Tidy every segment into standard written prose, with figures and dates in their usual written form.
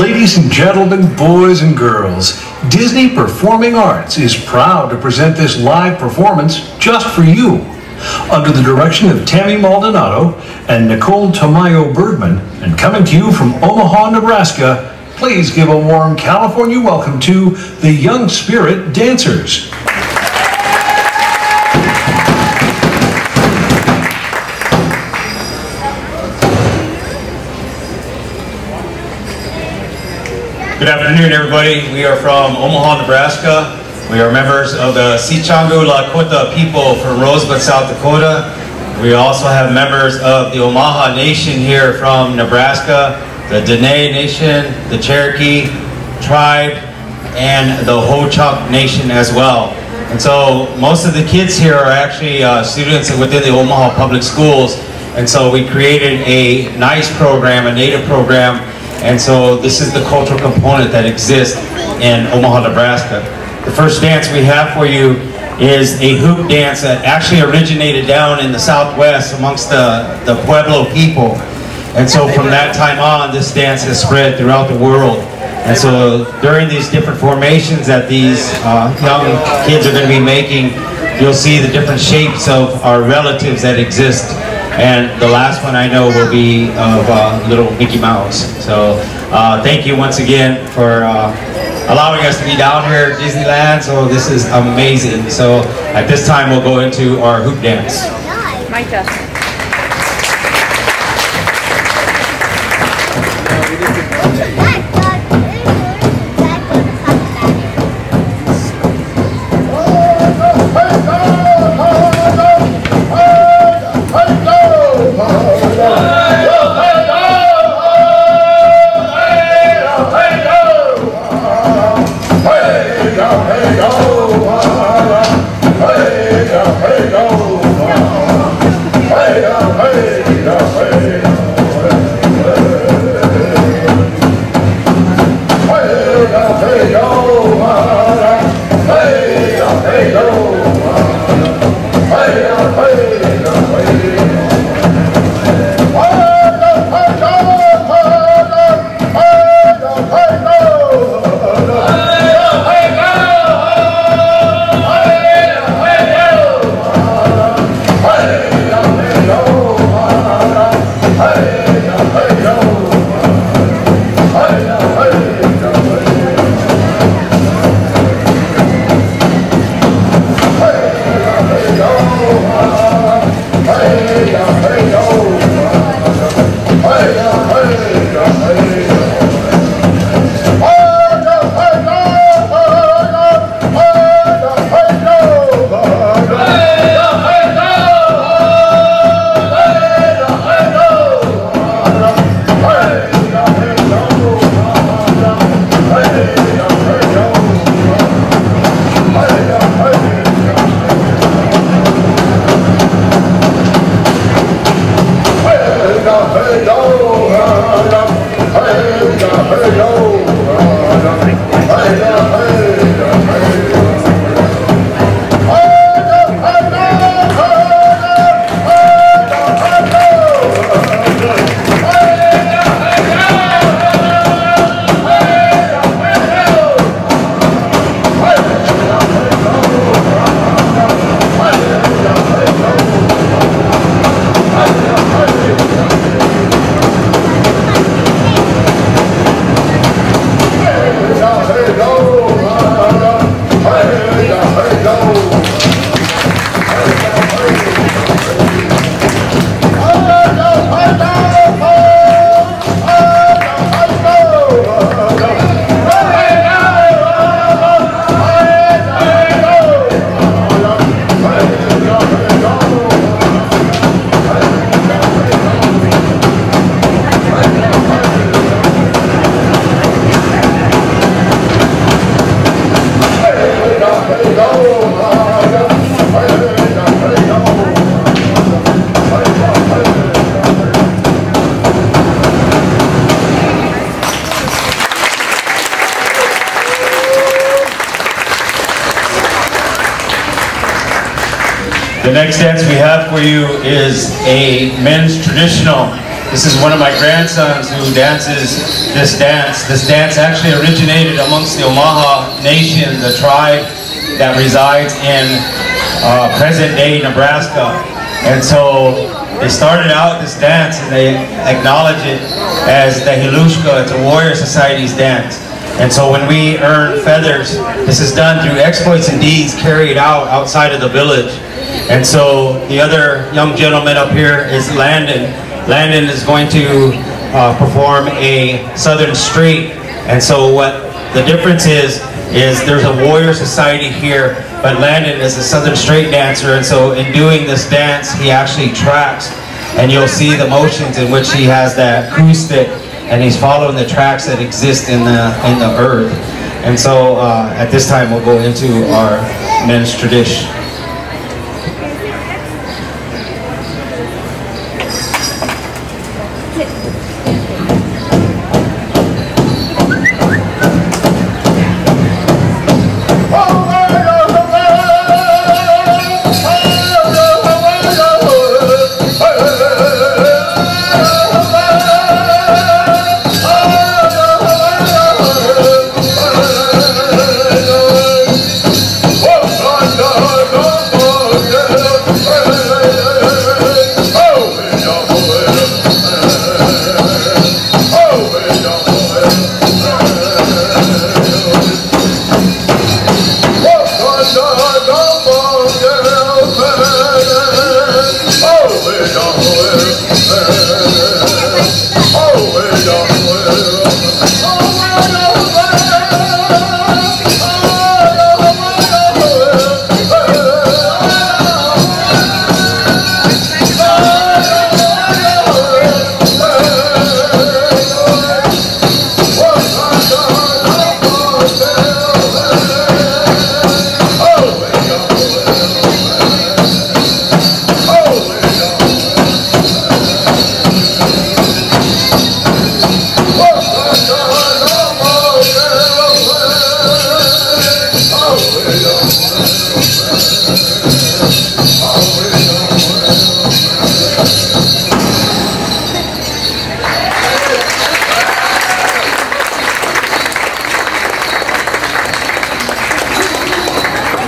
Ladies and gentlemen, boys and girls, Disney Performing Arts is proud to present this live performance just for you. Under the direction of Tammy Maldonado and Nicole Tamayo Bergman, and coming to you from Omaha, Nebraska, please give a warm California welcome to the Young Spirit Dancers. Good afternoon, everybody. We are from Omaha, Nebraska. We are members of the Sichangu Lakota people from Rosebud, South Dakota. We also have members of the Omaha Nation here from Nebraska, the Dene Nation, the Cherokee tribe, and the Ho-Chunk Nation as well. And so most of the kids here are actually students within the Omaha Public Schools. And so we created a N.I.C.E program, a Native program. And so this is the cultural component that exists in Omaha, Nebraska. The first dance we have for you is a hoop dance that actually originated down in the Southwest amongst the Pueblo people. And so from that time on, this dance has spread throughout the world. And so during these different formations that these young kids are going to be making, you'll see the different shapes of our relatives that exist. And the last one I know will be of little Mickey Mouse. So thank you once again for allowing us to be down here at DisneyLand. So this is amazing. So at this time we'll go into our hoop dance. Micah. The next dance we have for you is a men's traditional. This is one of my grandsons who dances this dance. This dance actually originated amongst the Omaha Nation, the tribe that resides in present-day Nebraska. And so they started out this dance and they acknowledge it as the Hilushka. It's a warrior society's dance. And so when we earn feathers, this is done through exploits and deeds carried out outside of the village. And so the other young gentleman up here is Landon. Landon is going to perform a Southern Straight. And so what the difference is there's a warrior society here, but Landon is a Southern Straight dancer. And so in doing this dance, he actually tracks. And you'll see the motions in which he has that acoustic, and he's following the tracks that exist in the earth. And so at this time we'll go into our men's tradition.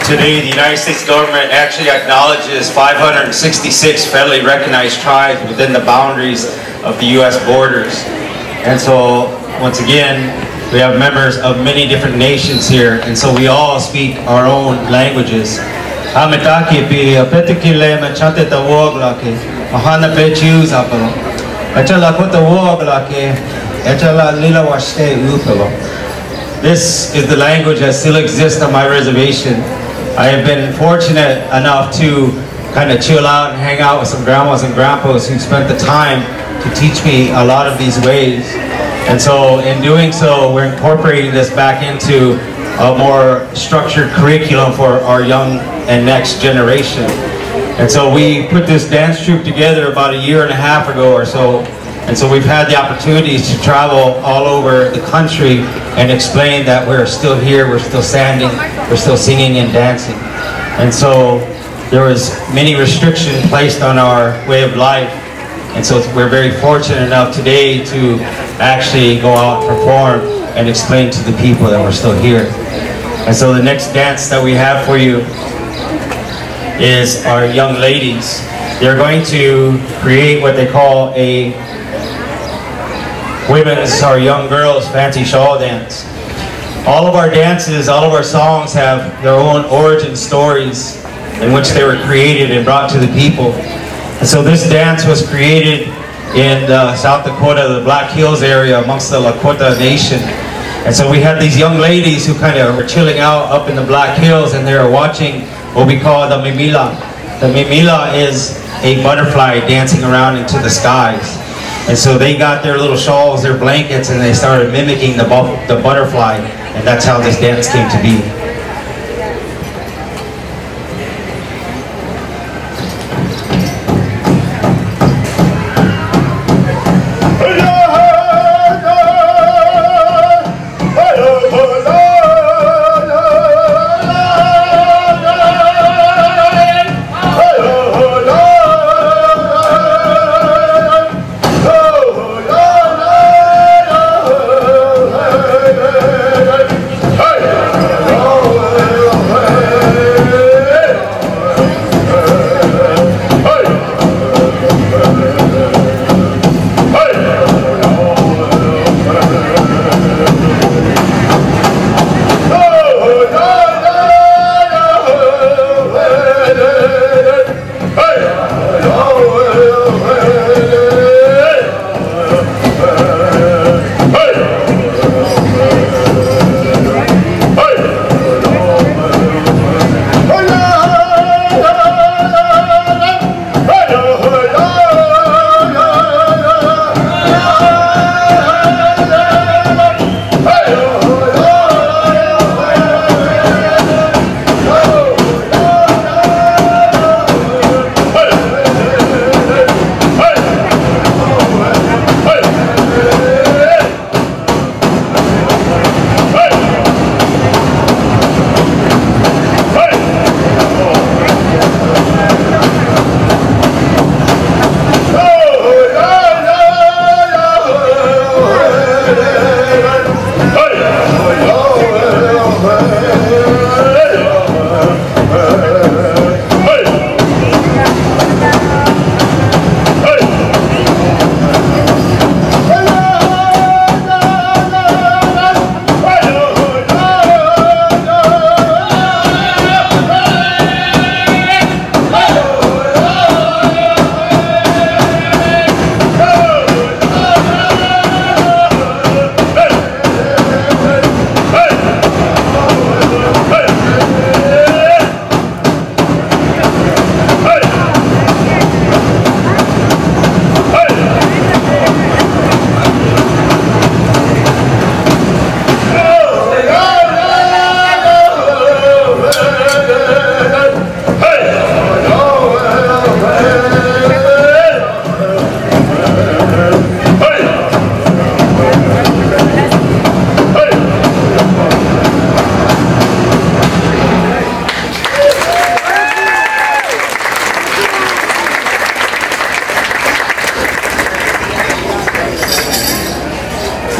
Today, the United States government actually acknowledges 566 federally recognized tribes within the boundaries of the U.S. borders. And so, once again, we have members of many different nations here, and so we all speak our own languages. This is the language that still exists on my reservation. I have been fortunate enough to kind of chill out and hang out with some grandmas and grandpas who spent the time to teach me a lot of these ways. And so in doing so, we're incorporating this back into a more structured curriculum for our young and next generation. And so we put this dance troupe together about 1.5 years ago or so. And so we've had the opportunities to travel all over the country and explain that we're still here, we're still standing, we're still singing and dancing. And so there was many restrictions placed on our way of life. And so we're very fortunate enough today to actually go out and perform and explain to the people that we're still here. And so the next dance that we have for you is our young ladies. They're going to create what they call a women's or young girls fancy shawl dance. All of our dances, all of our songs have their own origin stories in which they were created and brought to the people. And so this dance was created in South Dakota, the Black Hills area amongst the Lakota Nation. And so we had these young ladies who kind of were chilling out up in the Black Hills, and they were watching what we call the mimila. The mimila is a butterfly dancing around into the skies. And so they got their little shawls, their blankets, and they started mimicking the butterfly. And that's how this dance came to be. Oh!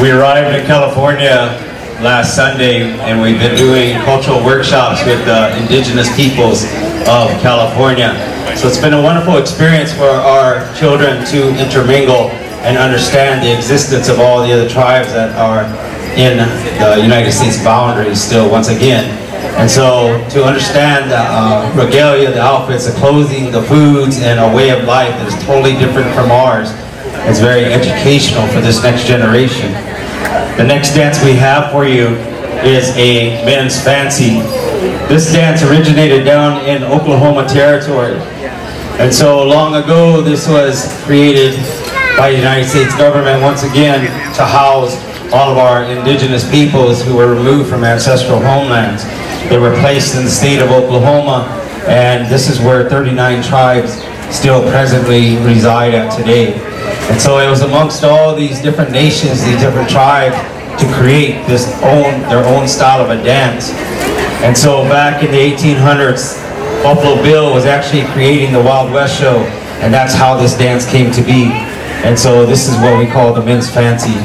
We arrived in California last Sunday, and we've been doing cultural workshops with the indigenous peoples of California. So it's been a wonderful experience for our children to intermingle and understand the existence of all the other tribes that are in the United States boundaries still once again. And so to understand the regalia, the outfits, the clothing, the foods, and a way of life that is totally different from ours is very educational for this next generation. The next dance we have for you is a men's fancy. This dance originated down in Oklahoma Territory. And so long ago, this was created by the United States government once again to house all of our indigenous peoples who were removed from ancestral homelands. They were placed in the state of Oklahoma, and this is where 39 tribes still presently reside at today. And so it was amongst all these different nations, these different tribes, to create their own style of a dance. And so back in the 1800s, Buffalo Bill was actually creating the Wild West show, and that's how this dance came to be. And so this is what we call the men's fancy.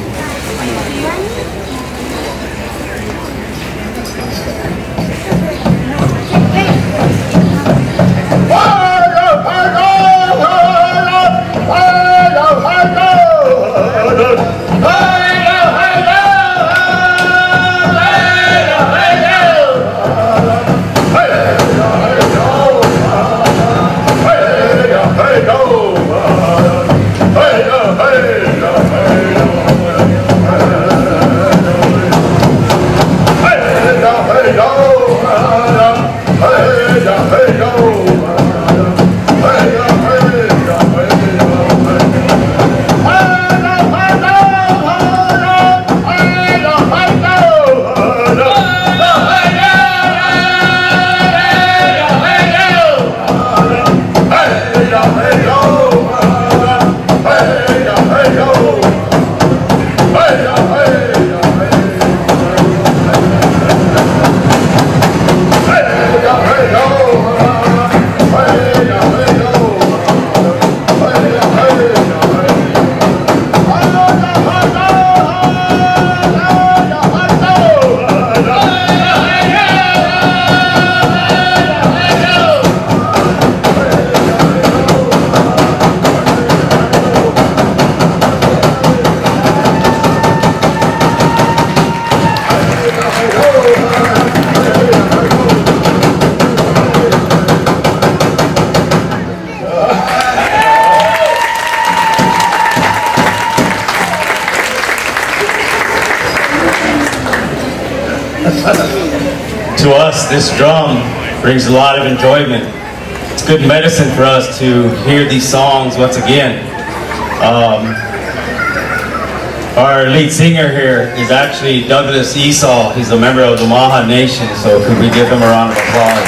To us, this drum brings a lot of enjoyment. It's good medicine for us to hear these songs once again. Our lead singer here is actually Douglas Esau. He's a member of the Omaha Nation, so could we give him a round of applause?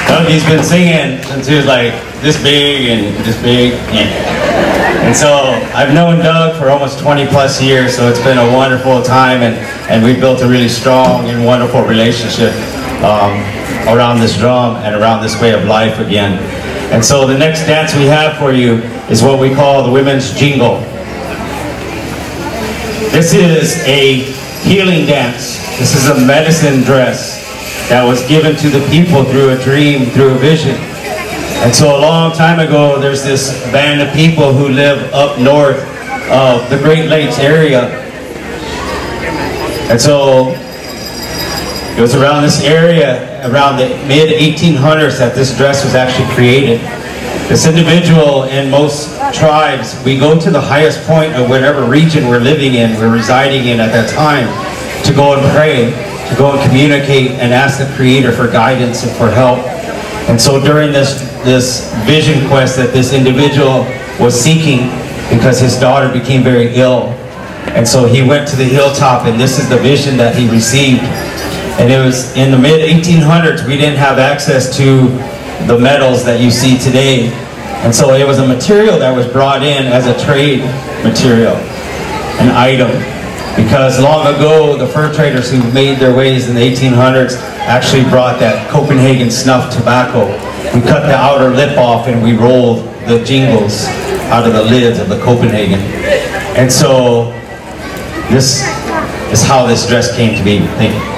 Doug, he's been singing since he was like this big and this big. And so I've known Doug for almost 20 plus years, so it's been a wonderful time, and we've built a really strong and wonderful relationship around this drum and around this way of life again. And so the next dance we have for you is what we call the women's jingle. This is a healing dance. This is a medicine dress that was given to the people through a dream, through a vision. And so a long time ago, there's this band of people who live up north of the Great Lakes area. And so it was around this area, around the mid-1800s, that this dress was actually created. This individual, in most tribes, we go to the highest point of whatever region we're living in, we're residing in at that time, to go and pray, to go and communicate and ask the Creator for guidance and for help. And so during this vision quest that this individual was seeking, because his daughter became very ill, and so he went to the hilltop, and this is the vision that he received. And it was in the mid-1800s. We didn't have access to the metals that you see today, and so it was a material that was brought in as a trade material, an item. Because long ago, the fur traders who made their ways in the 1800s actually brought that Copenhagen snuff tobacco. We cut the outer lip off and we rolled the jingles out of the lids of the Copenhagen. And so this is how this dress came to be. Thank you.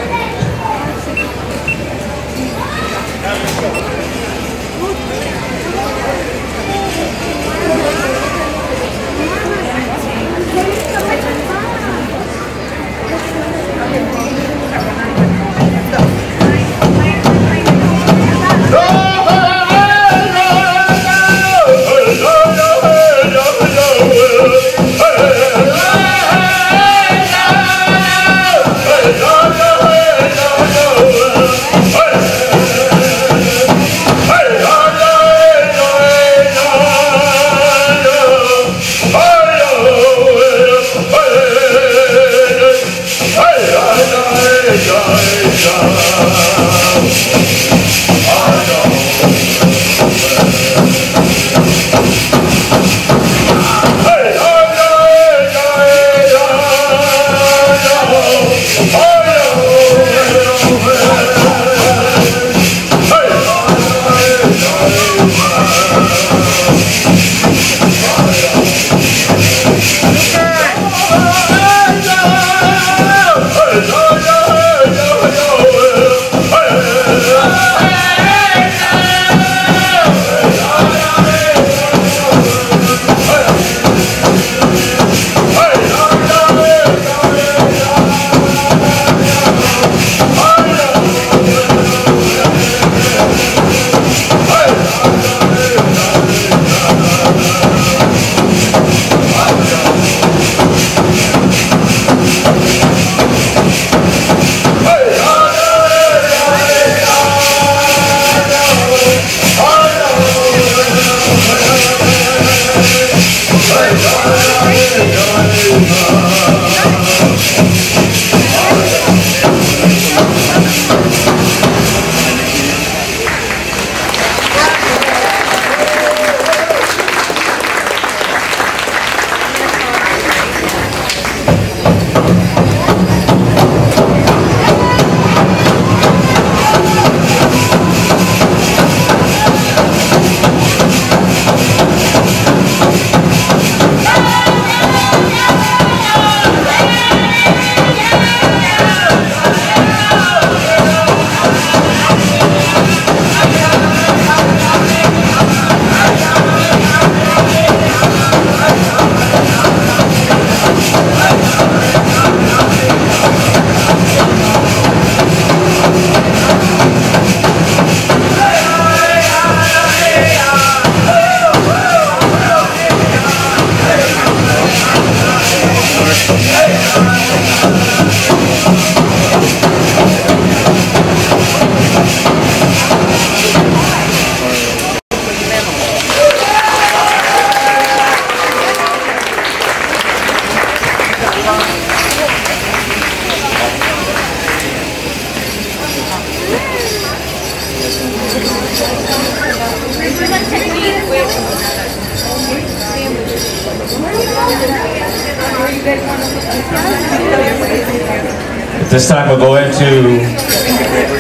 This time we'll go into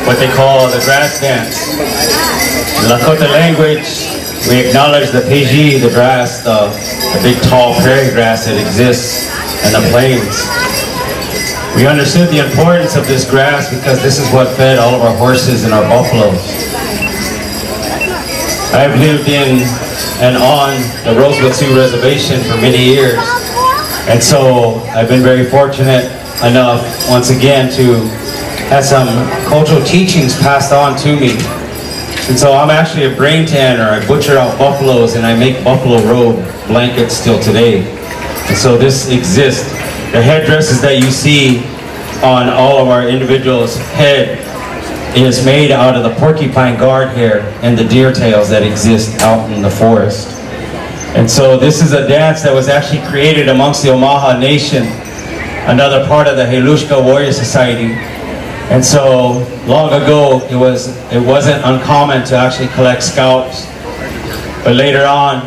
what they call the grass dance. In Lakota language, we acknowledge the Peji, the grass, the big tall prairie grass that exists in the plains. We understood the importance of this grass because this is what fed all of our horses and our buffaloes. I've lived in and on the Rosebud Sioux Reservation for many years, and so I've been very fortunate enough once again to have some cultural teachings passed on to me. And so I'm actually a brain tanner. I butcher out buffaloes and I make buffalo robe blankets still today. And so this exists. The headdresses that you see on all of our individuals' head is made out of the porcupine guard hair and the deer tails that exist out in the forest. And so this is a dance that was actually created amongst the Omaha Nation, another part of the Helushka Warrior Society. And so long ago, it wasn't uncommon to actually collect scalps. But later on,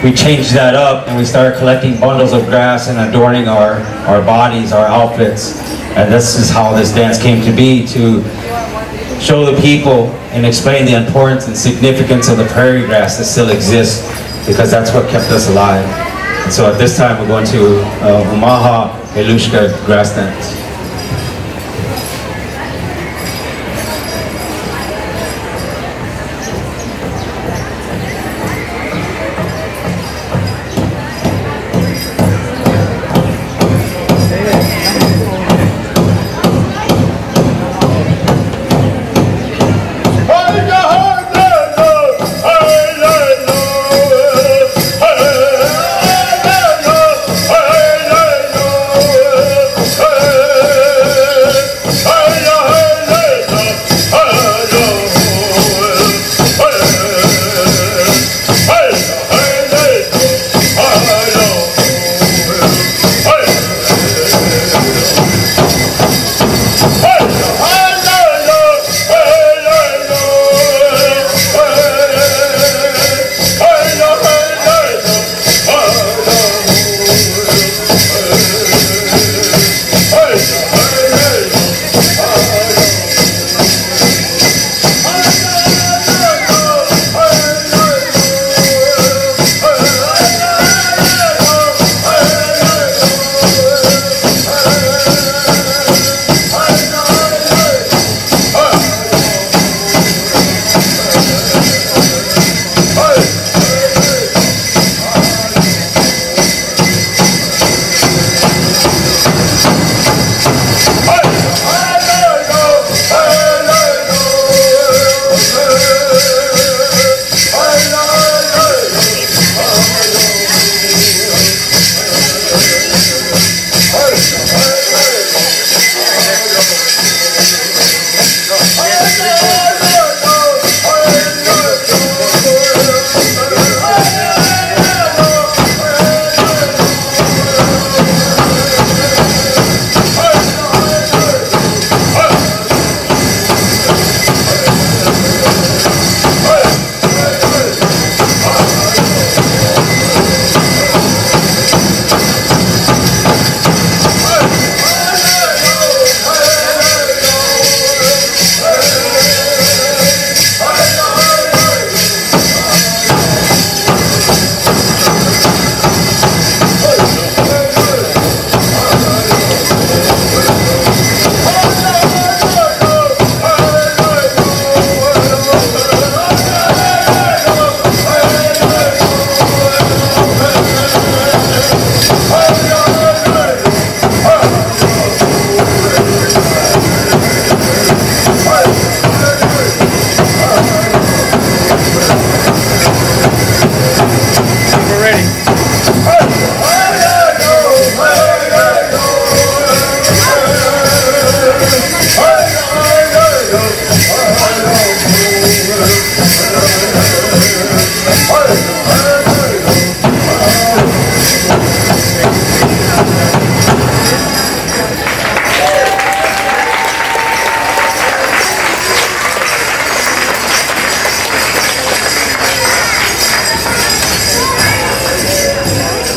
we changed that up and we started collecting bundles of grass and adorning our bodies, our outfits. And this is how this dance came to be, to show the people and explain the importance and significance of the prairie grass that still exists, because that's what kept us alive. And so at this time we're going to Omaha Elushka grass dance.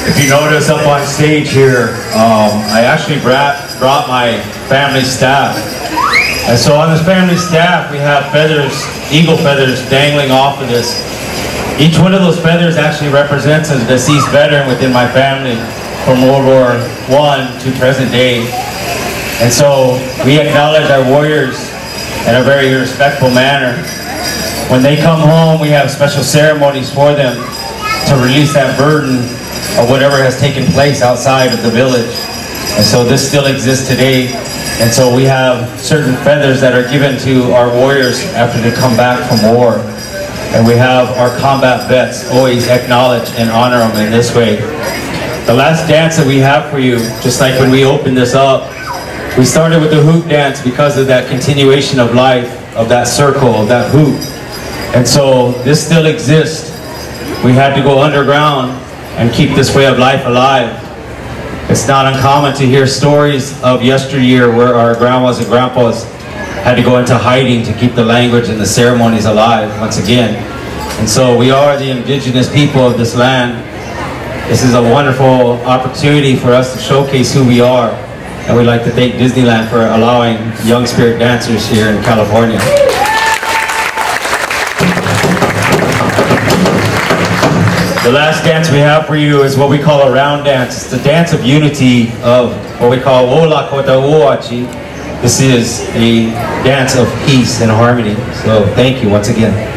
If you notice up on stage here, I actually brought my family staff. And so on this family staff, we have feathers, eagle feathers dangling off of this. Each one of those feathers actually represents a deceased veteran within my family from World War I to present day. And so we acknowledge our warriors in a very respectful manner. When they come home, we have special ceremonies for them to release that burden of whatever has taken place outside of the village. And so this still exists today. And so we have certain feathers that are given to our warriors after they come back from war. And we have our combat vets always acknowledge and honor them in this way. The last dance that we have for you, just like when we opened this up, we started with the hoop dance because of that continuation of life, of that circle, of that hoop. And so this still exists. We had to go underground and keep this way of life alive. It's not uncommon to hear stories of yesteryear where our grandmas and grandpas had to go into hiding to keep the language and the ceremonies alive once again. And so we are the indigenous people of this land. This is a wonderful opportunity for us to showcase who we are. And we'd like to thank Disneyland for allowing young spirit dancers here in California. The last dance we have for you is what we call a round dance. It's the dance of unity of what we call Wola Kota Uachi. This is a dance of peace and harmony. So thank you once again.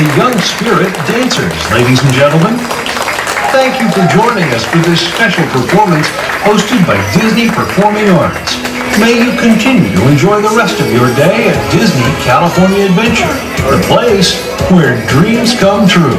The Young Spirit Dancers, ladies and gentlemen. Thank you for joining us for this special performance hosted by Disney Performing Arts. May you continue to enjoy the rest of your day at Disney California Adventure, the place where dreams come true.